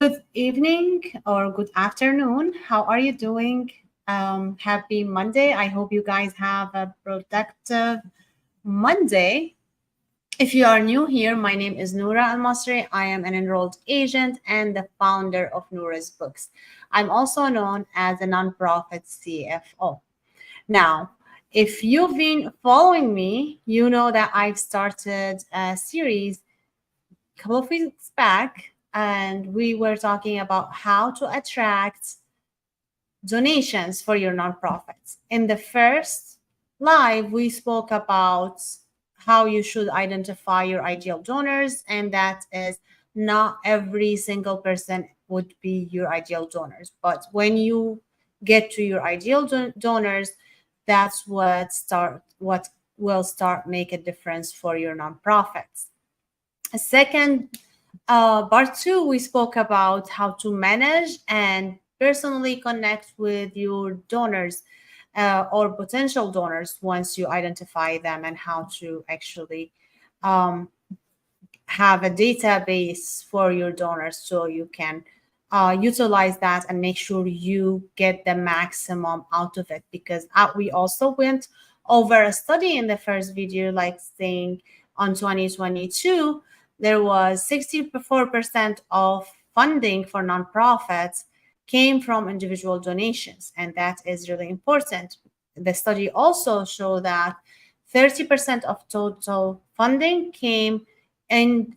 Good evening or good afternoon. How are you doing? Happy Monday. I hope you guys have a productive Monday. If you are new here, my name is Noura Al-Masri. I am an enrolled agent and the founder of Noura's Books. I'm also known as a nonprofit CFO. Now, if you've been following me, you know that I've started a series a couple of weeks back, and we were talking about how to attract donations for your nonprofits. In the first live, we spoke about how you should identify your ideal donors, and that is not every single person would be your ideal donors. But when you get to your ideal donors, that's what will start make a difference for your nonprofits. Second, part two, we spoke about how to manage and personally connect with your donors or potential donors once you identify them, and how to actually um, have a database for your donors so you can utilize that and make sure you get the maximum out of it. Because we also went over a study in the first video, like saying on 2022, there was 64% of funding for nonprofits came from individual donations, and that is really important. The study also showed that 30% of total funding came in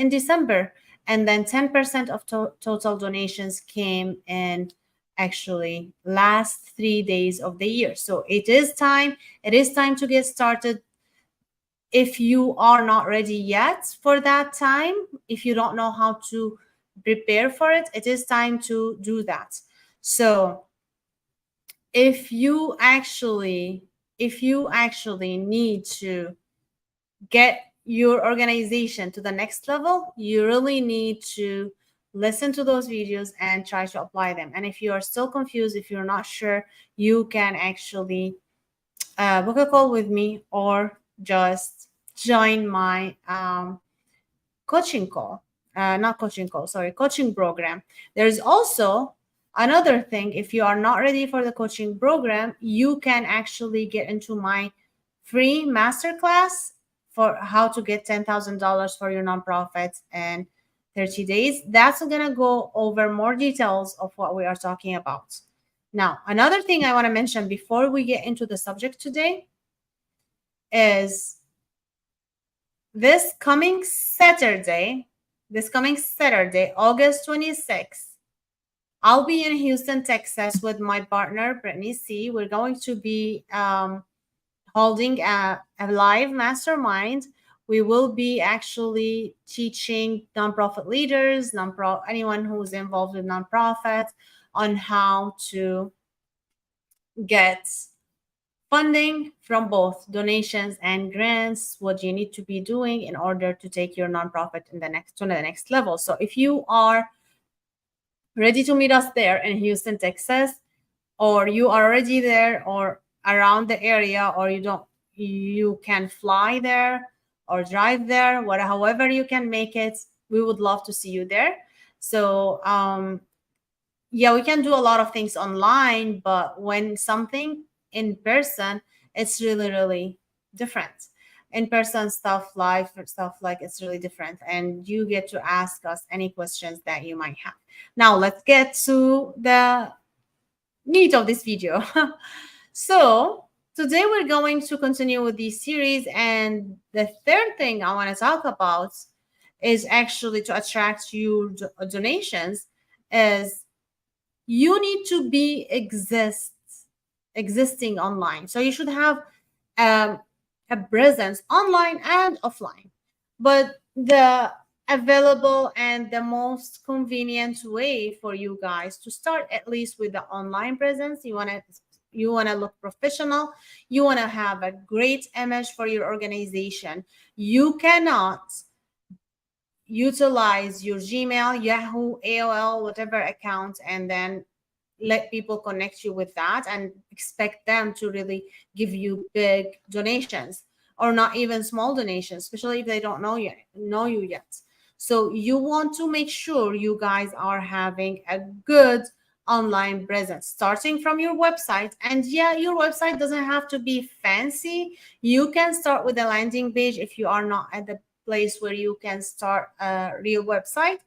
December, and then 10% of total donations came in actually last 3 days of the year. So it is time to get started. If you are not ready yet for that time, if you don't know how to prepare for it, it is time to do that. So if you actually need to get your organization to the next level, you really need to listen to those videos and try to apply them. And if you are still confused, if you're not sure, you can actually book a call with me or just join my coaching program. There's also another thing. If you are not ready for the coaching program, you can actually get into my free masterclass for how to get $10,000 for your nonprofits in 30 days. That's going to go over more details of what we are talking about. Now, another thing I want to mention before we get into the subject today is this coming Saturday, August 26th, I'll be in Houston, Texas with my partner, Brittnei C. We're going to be holding a live mastermind. We will be actually teaching nonprofit leaders, anyone who's involved with nonprofits, on how to get funding from both donations and grants, what you need to be doing in order to take your nonprofit to the next level. So if you are ready to meet us there in Houston, Texas, or you are already there or around the area, or you can fly there or drive there, however you can make it, we would love to see you there. So yeah, we can do a lot of things online, but when something in person, it's really, really different. In person stuff, live stuff, like, it's really different, and you get to ask us any questions that you might have. Now let's get to the meat of this video. So today we're going to continue with this series, and the third thing I want to talk about is actually to attract your donations. Is you need to be existing online. So you should have a presence online and offline. But the available and the most convenient way for you guys to start, at least with the online presence, you want to look professional, you want to have a great image for your organization. You cannot utilize your Gmail, Yahoo, AOL, whatever account, and then let people connect you with that and expect them to really give you big donations, or not even small donations, especially if they don't know you yet. So you want to make sure you guys are having a good online presence, starting from your website. And yeah, your website doesn't have to be fancy. You can start with a landing page if you are not at the place where you can start a real website.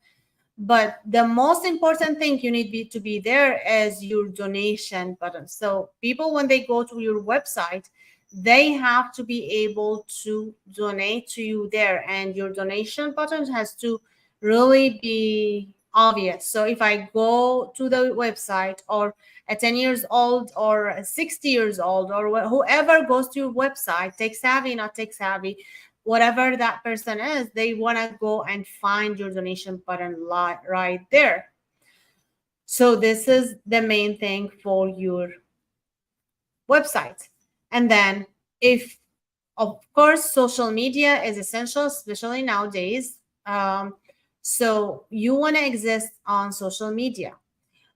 But the most important thing you need to be there is your donation button. So people, when they go to your website, they have to be able to donate to you there, and your donation button has to really be obvious. So if I go to the website, or a 10 years old or a 60 years old, or whoever goes to your website, tech savvy, not tech savvy, whatever that person is, they want to go and find your donation button right there. So this is the main thing for your website. And then, if of course, social media is essential, especially nowadays. So you want to exist on social media.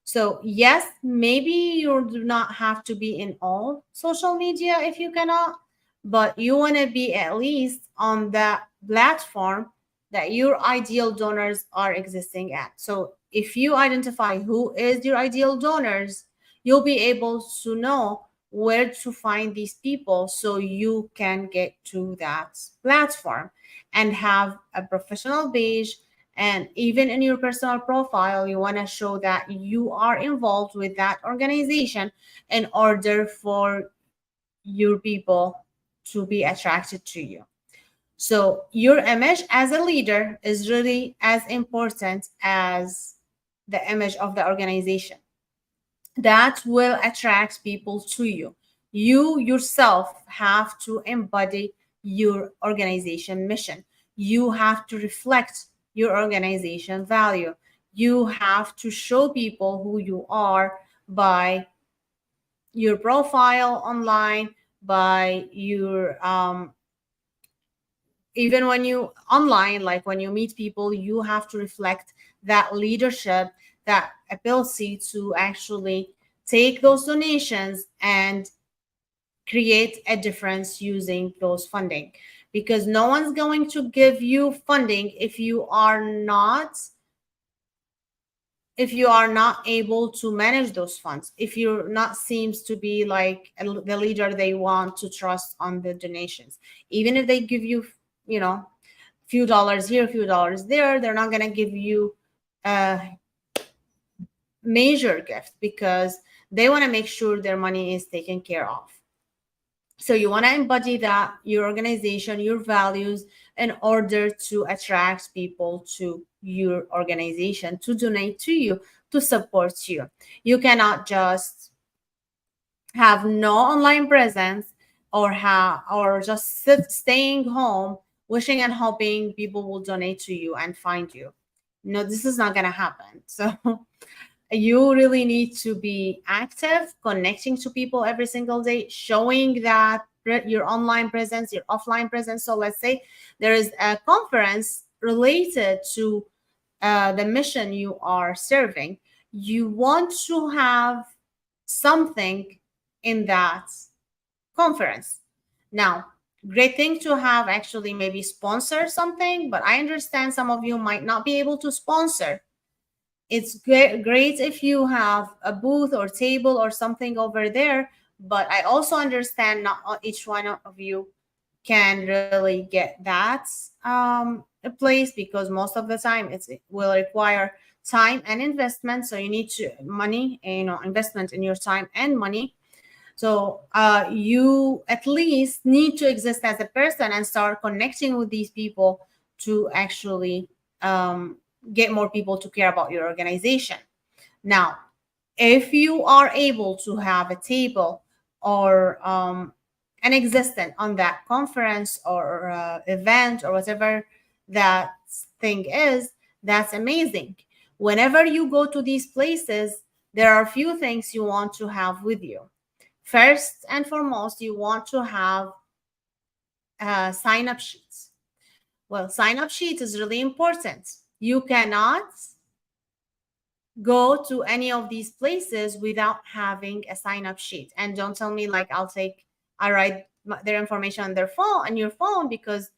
So yes, maybe you do not have to be in all social media if you cannot, but you want to be at least on that platform that your ideal donors are existing at. So if you identify who is your ideal donors, you'll be able to know where to find these people, so you can get to that platform and have a professional page. And even in your personal profile, you want to show that you are involved with that organization in order for your people to be attracted to you. So your image as a leader is really as important as the image of the organization. That will attract people to you. You yourself have to embody your organization mission. You have to reflect your organization value. You have to show people who you are by your profile online, by your even when you online, like when you meet people, you have to reflect that leadership, that ability to actually take those donations and create a difference using those funding, because no one's going to give you funding if you are not able to manage those funds, if you're not seems to be like the leader they want to trust on the donations. Even if they give you, you know, a few dollars here, a few dollars there, they're not going to give you a major gift, because they want to make sure their money is taken care of. So you want to embody that, your organization, your values, in order to attract people to your organization, to donate to you, to support you. You cannot just have no online presence, or just staying home wishing and hoping people will donate to you and find you. No, this is not going to happen. So you really need to be active, connecting to people every single day, showing that your online presence, your offline presence. So let's say there is a conference related to the mission you are serving. You want to have something in that conference. Now, great thing to have actually maybe sponsor something, but I understand some of you might not be able to sponsor. It's great if you have a booth or table or something over there, but I also understand not each one of you can really get that a place, because most of the time it will require time and investment. So you need to money, investment in your time and money. So you at least need to exist as a person and start connecting with these people to actually get more people to care about your organization. Now, if you are able to have a table or an existent on that conference or event or whatever that thing is, that's amazing. Whenever you go to these places, there are a few things you want to have with you. First and foremost, you want to have sign-up sheets. Well, sign-up sheet is really important. You cannot go to any of these places without having a sign-up sheet. And don't tell me like I write their information on their phone, on your phone, because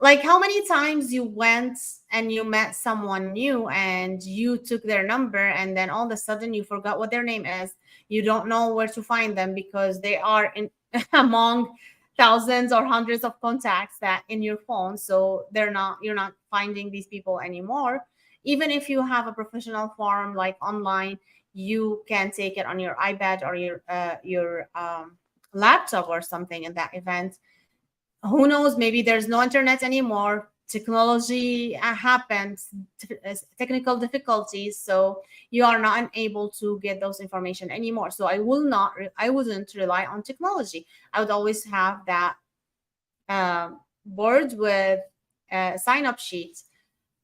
Like, how many times you went and you met someone new and you took their number, and then all of a sudden you forgot what their name is. You don't know where to find them because they are in among thousands or hundreds of contacts that in your phone. So you're not finding these people anymore. Even if you have a professional form like online, you can take it on your iPad or your laptop or something in that event. Who knows, maybe there's no internet anymore, technology happens, technical difficulties, so you are not able to get those information anymore. So I wouldn't rely on technology. I would always have that board with sign up sheets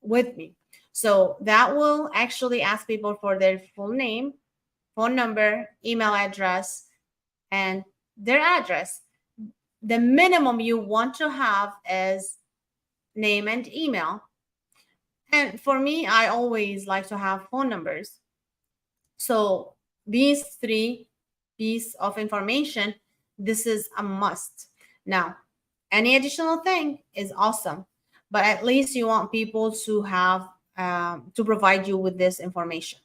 with me. So that will actually ask people for their full name, phone number, email address, and their address. The minimum you want to have is name and email. And for me, I always like to have phone numbers. So these three pieces of information, this is a must. Now, any additional thing is awesome, but at least you want people to have to provide you with this information.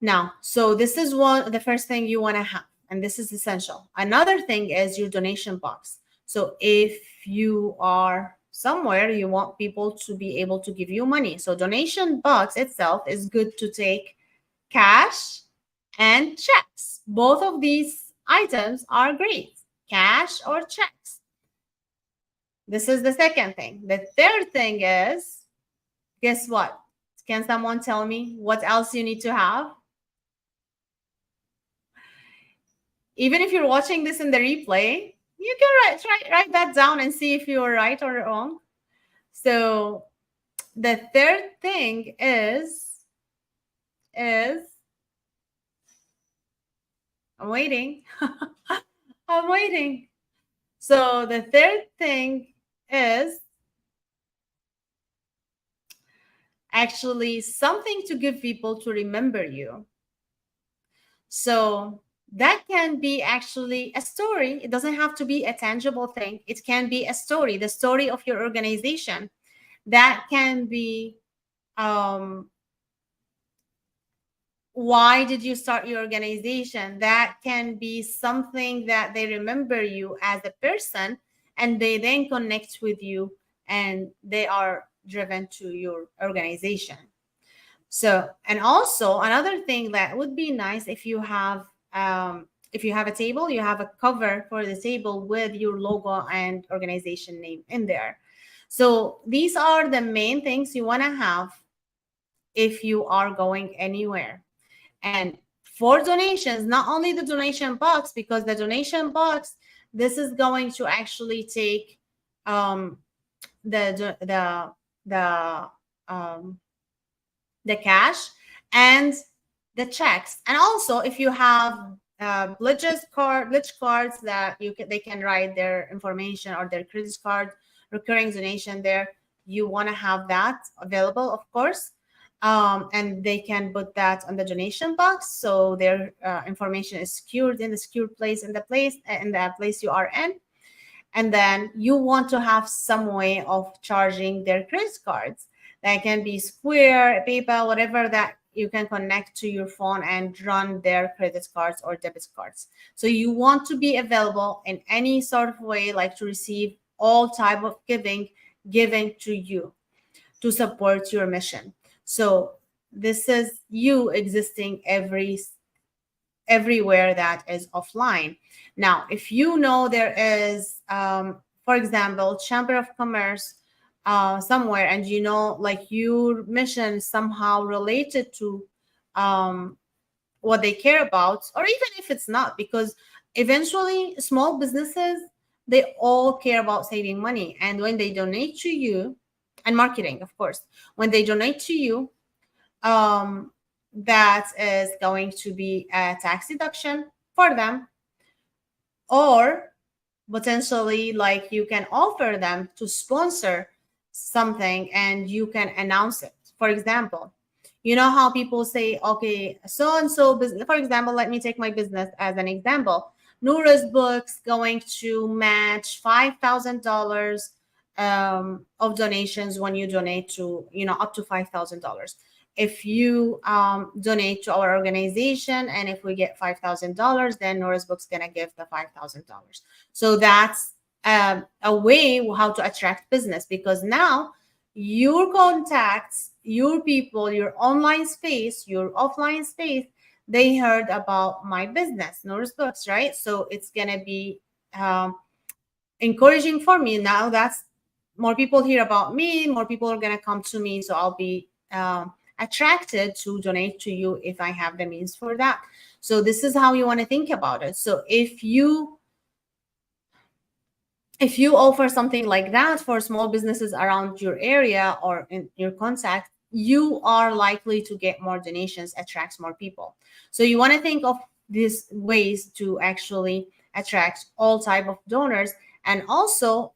Now, so this is the first thing you want to have, and this is essential. Another thing is your donation box. So if you are somewhere, you want people to be able to give you money. So donation box itself is good to take cash and checks. Both of these items are great, cash or checks. This is the second thing. The third thing is, guess what? Can someone tell me what else you need to have? Even if you're watching this in the replay, you can write that down and see if you're right or wrong. So the third thing is I'm waiting. I'm waiting. So the third thing is actually something to give people to remember you. So that can be actually a story. It doesn't have to be a tangible thing. It can be a story, the story of your organization. That can be why did you start your organization? That can be something that they remember you as a person, and they then connect with you and they are driven to your organization. So, and also another thing that would be nice, if you have a table, you have a cover for the table with your logo and organization name in there. So these are the main things you want to have if you are going anywhere. And for donations, not only the donation box, because the donation box, this is going to actually take the cash and the checks. And also, if you have pledge cards that they can write their information, or their credit card recurring donation there, you want to have that available, of course. And they can put that on the donation box, so their information is secured in the secure place in the place you are in. And then you want to have some way of charging their credit cards. That can be Square, PayPal, whatever that you can connect to your phone and run their credit cards or debit cards. So you want to be available in any sort of way, like to receive all type of giving to you to support your mission. So this is you existing everywhere that is offline. Now, if you know there is, for example, Chamber of Commerce somewhere, and you know, like, your mission somehow related to what they care about, or even if it's not, because eventually small businesses, they all care about saving money. And when they donate to you, and marketing, of course, when they donate to you, that is going to be a tax deduction for them, or potentially, like, you can offer them to sponsor something and you can announce it. For example, you know how people say, okay, so and so business, for example, let me take my business as an example. Nourasbooks going to match $5,000 of donations when you donate to, up to $5,000. If you donate to our organization, and if we get $5,000, then Noura's Book's gonna give the $5,000. So that's a way how to attract business, because now your contacts, your people, your online space, your offline space, they heard about my business, Noura's Books, right? So it's gonna be encouraging for me. Now that's more people hear about me, more people are gonna come to me, so I'll be attracted to donate to you if I have the means for that. So this is how you want to think about it. So if you offer something like that for small businesses around your area or in your contact, you are likely to get more donations, attracts more people. So you want to think of these ways to actually attract all type of donors. And also,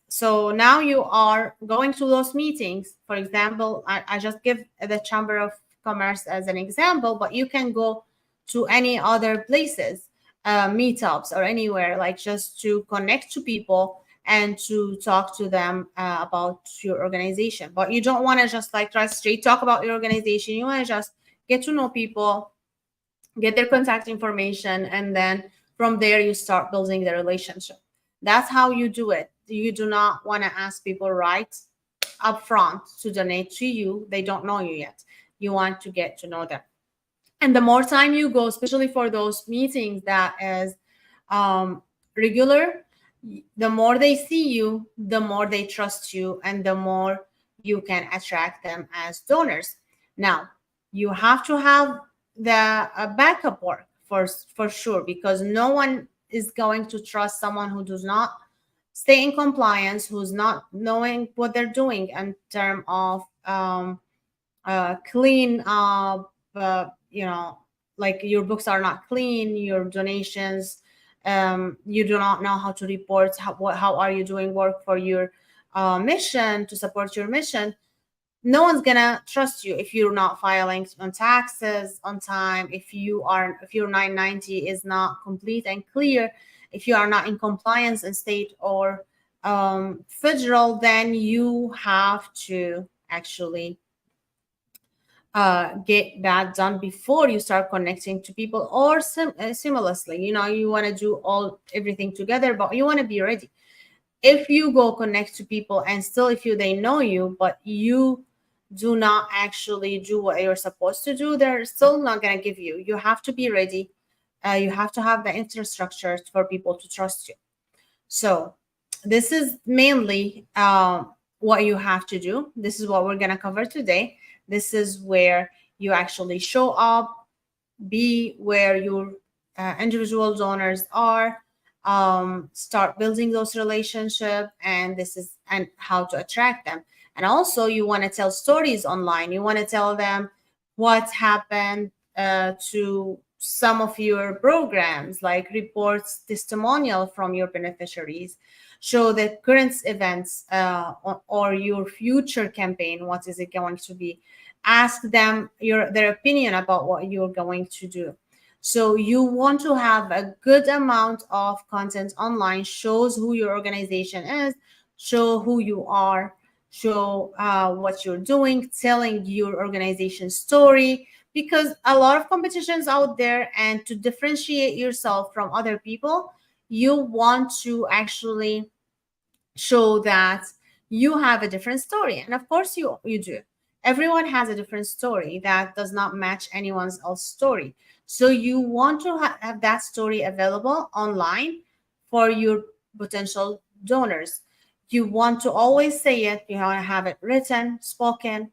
so now you are going to those meetings. For example, I just give the Chamber of Commerce as an example, but you can go to any other places, meetups or anywhere, like just to connect to people and to talk to them about your organization. But you don't want to just like try straight talk about your organization. You want to just get to know people, get their contact information, and then from there you start building the relationship. That's how you do it. You do not want to ask people right up front to donate to you. They don't know you yet. You want to get to know them. And the more time you go, especially for those meetings that is regular, the more they see you, the more they trust you, and the more you can attract them as donors. Now, you have to have the backup work for sure, because no one is going to trust someone who does not stay in compliance, who's not knowing what they're doing in terms of clean up, like your books are not clean, your donations, you do not know how to report how are you doing work for your mission, to support your mission. No one's gonna trust you if you're not filing on taxes on time, if your 990 is not complete and clear, if you are not in compliance in state or federal. Then you have to actually get that done before you start connecting to people, or seamlessly. You want to do everything together, but you want to be ready. If you go connect to people and still if they know you, but you do not actually do what you're supposed to do, they're still not going to give you. You have to be ready. You have to have the infrastructure for people to trust you. So this is mainly what you have to do. This is what we're going to cover today. This is where you actually show up, be where your individual donors are, start building those relationships, and how to attract them. And also you want to tell stories online. You want to tell them what happened to some of your programs, like reports, testimonial from your beneficiaries, show the current events or your future campaign. What is it going to be? Ask them their opinion about what you're going to do. So you want to have a good amount of content online, shows who your organization is, show who you are, show what you're doing, telling your organization story, because a lot of competitions out there, and to differentiate yourself from other people, you want to actually show that you have a different story. And of course you do. Everyone has a different story that does not match anyone else's story. So you want to have that story available online for your potential donors. You want to always say it. You want to have it written, spoken,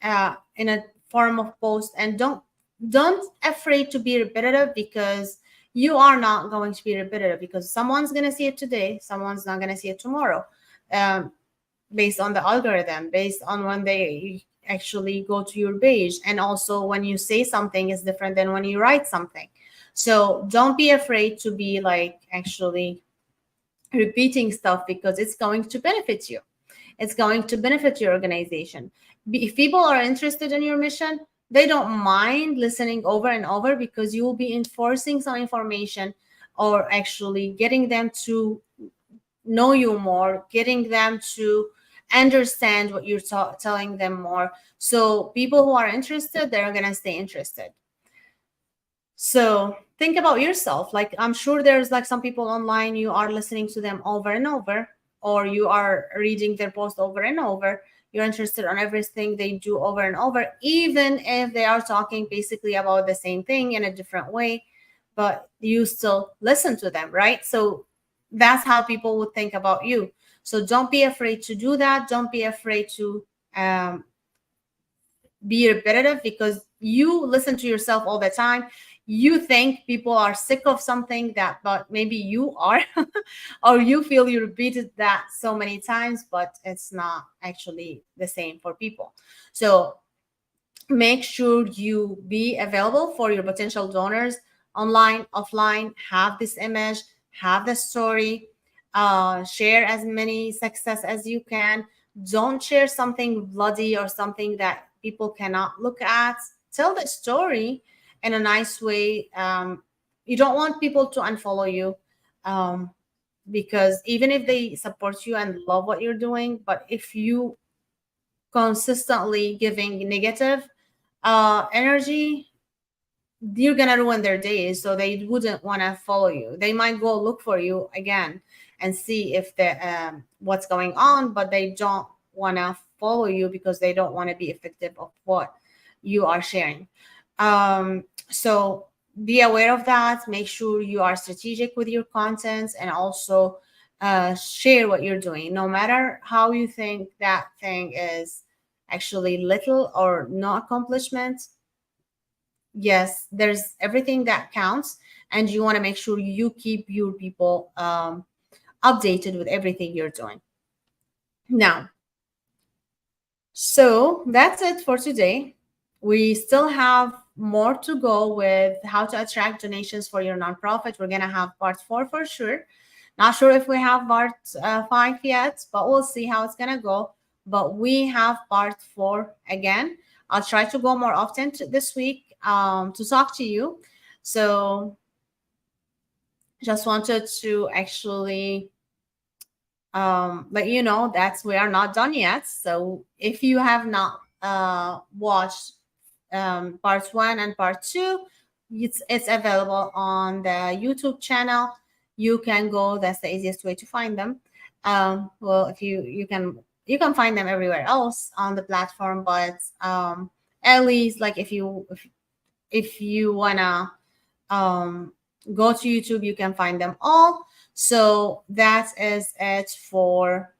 in a form of post. And don't afraid to be repetitive, because you are not going to be repetitive, because someone's going to see it today, someone's not going to see it tomorrow, based on the algorithm, based on when they actually go to your page. And also when you say something is different than when you write something. So don't be afraid to be like actually repeating stuff, because it's going to benefit you. It's going to benefit your organization. If people are interested in your mission, they don't mind listening over and over, because you will be enforcing some information or actually getting them to know you more, getting them to understand what you're telling them more. So people who are interested, they're going to stay interested. So think about yourself. Like, I'm sure there's like some people online, you are listening to them over and over, or you are reading their post over and over. You're interested on everything they do over and over, even if they are talking basically about the same thing in a different way, but you still listen to them, right? So that's how people would think about you. So don't be afraid to do that. Don't be afraid to be repetitive, because you listen to yourself all the time. You think people are sick of something that, but maybe you are, or you feel you repeated that so many times, but it's not actually the same for people. So make sure you be available for your potential donors, online, offline. Have this image, have the story, share as many success as you can. Don't share something bloody or something that people cannot look at. Tell the story in a nice way. You don't want people to unfollow you, because even if they support you and love what you're doing, but if you consistently giving negative energy, you're gonna ruin their days. So they wouldn't want to follow you. They might go look for you again and see if the what's going on, but they don't want to follow you because they don't want to be effective of what you are sharing. So be aware of that. Make sure you are strategic with your content, and also share what you're doing, no matter how you think that thing is actually little or no accomplishment. Yes, there's everything that counts, and you want to make sure you keep your people updated with everything you're doing. Now, so that's it for today. We still have more to go with how to attract donations for your nonprofit. We're going to have part 4 for sure. Not sure if we have part 5 yet, but we'll see how it's going to go. But we have part 4 again. I'll try to go more often this week to talk to you. So just wanted to actually let you know that we are not done yet. So if you have not watched part 1 and part 2, it's available on the YouTube channel. You can go. That's the easiest way to find them. Well, if you can find them everywhere else on the platform, but at least like if you wanna go to YouTube, you can find them all. So that is it for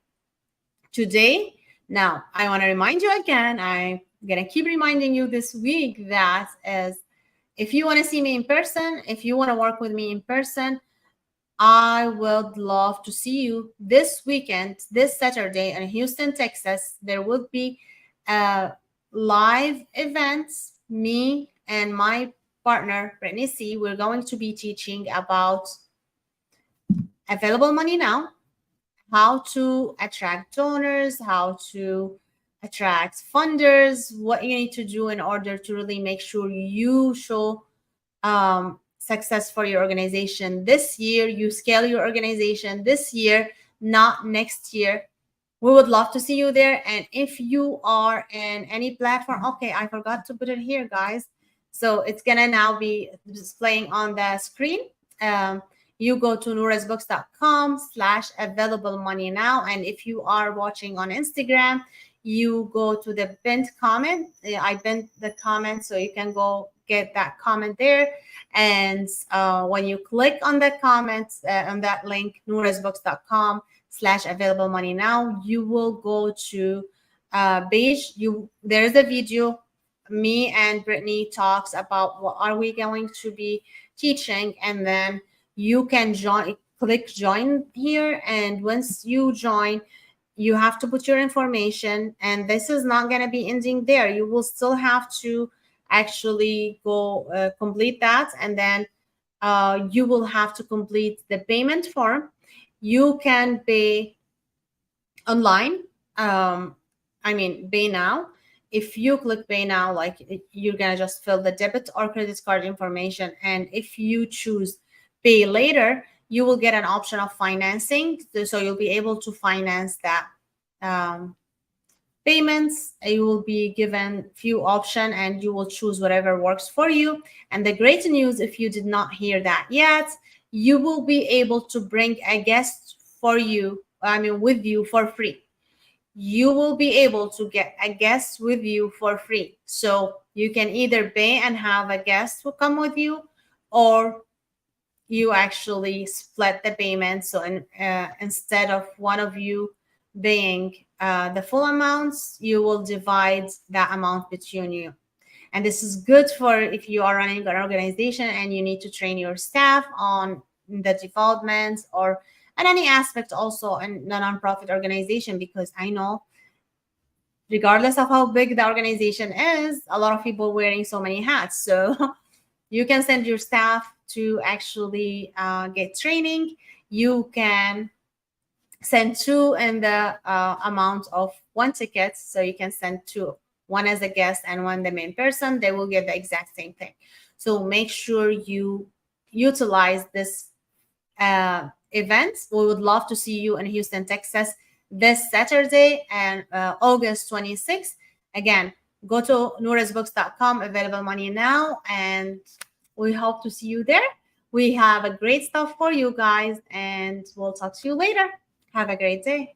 today. Now, I want to remind you again, I'm going to keep reminding you this week, that is, if you want to see me in person, if you want to work with me in person, I would love to see you this weekend, this Saturday in Houston, Texas. There will be live events. Me and my partner, Brittnei C, we're going to be teaching about available money now, how to attract donors, how to attract funders, what you need to do in order to really make sure you show success for your organization this year. You scale your organization this year, not next year. We would love to see you there. And if you are in any platform, okay, I forgot to put it here, guys. So it's gonna now be displaying on the screen. You go to nourasbooks.com/available money now. And if you are watching on Instagram, you go to the pinned comment. I pinned the comment, so you can go get that comment there. And when you click on that comment, on that link, nourasbooks.com/available money now, you will go to page. There's a video. Me and Brittnei talks about what are we going to be teaching, and then you can click join here. And once you join, you have to put your information, and this is not going to be ending there. You will still have to actually go complete that, and then you will have to complete the payment form. You can pay online. Pay now. If you click pay now, like you're gonna just fill the debit or credit card information, and if you choose pay later, you will get an option of financing. So you'll be able to finance that payments. You will be given few options and you will choose whatever works for you. And the great news, if you did not hear that yet, you will be able to bring a guest for you, with you for free. You will be able to get a guest with you for free. So you can either pay and have a guest who come with you, or you actually split the payment. So instead of one of you paying the full amounts, you will divide that amount between you. And this is good for if you are running an organization and you need to train your staff on the development or and any aspect also in the nonprofit organization, because I know regardless of how big the organization is, a lot of people wearing so many hats. So you can send your staff to actually get training. You can send two in the amount of one ticket. So you can send two, one as a guest and one the main person. They will get the exact same thing. So make sure you utilize this event. We would love to see you in Houston, Texas this Saturday and August 26th. Again, go to nourasbooks.com, available money now, and we hope to see you there. We have a great stuff for you guys, and we'll talk to you later. Have a great day.